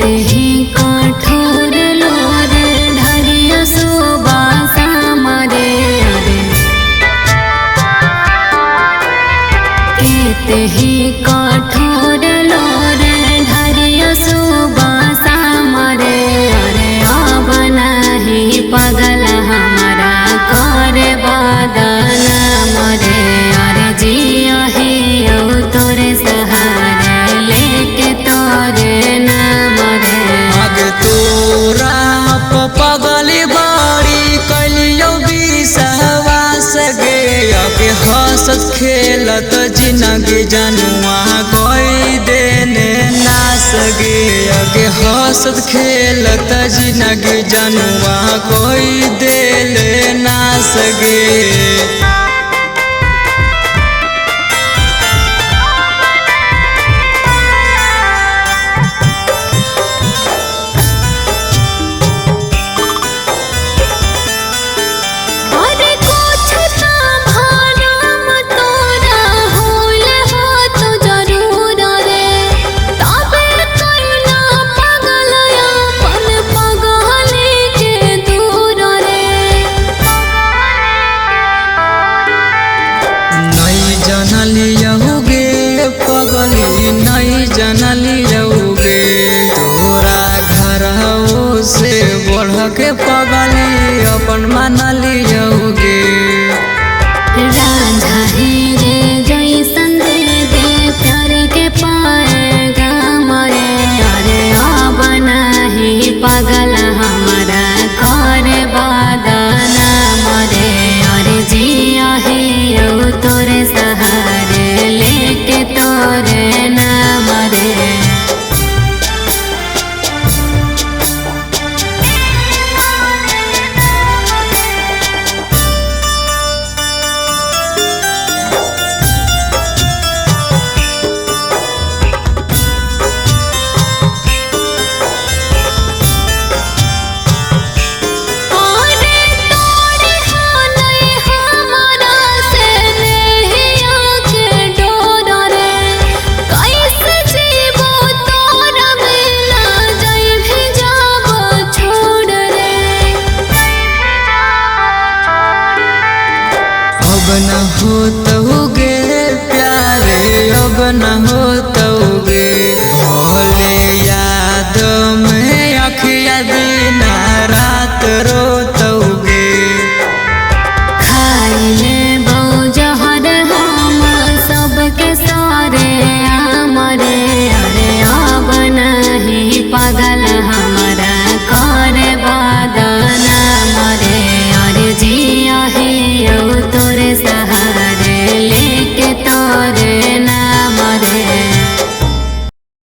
ही कठोर लोर ढरिया सुबासा मरे अरे कहते ही कठोर लोर ढरिया सुबासा मरे अरे अब नहीं पगल हमारा करे बदना मरे अरे जिया ही तोरे सहारे लेके तोरे नाम रे आगे तोरा पगली बाड़ी कलियो विश्वास गे आगे हंसत खेलत जिंदगी जनुआ कोई देने नास गे आगे हंसत खेलत जिंदगी जनुआ कोई देले नास गे। पगली नहीं जनलियोगे तोरा घर से बढ़ के पगली अपन मानलियोगे राधा ही रे जैसन दे दे प्यार के पाएगा मरे अरे अब नहीं पगल हमारा करे बदना मरे अरे जिया ही तोरे सहारे लेके तोरे नाम रे अब न हो तो गे प्यारे अब न हो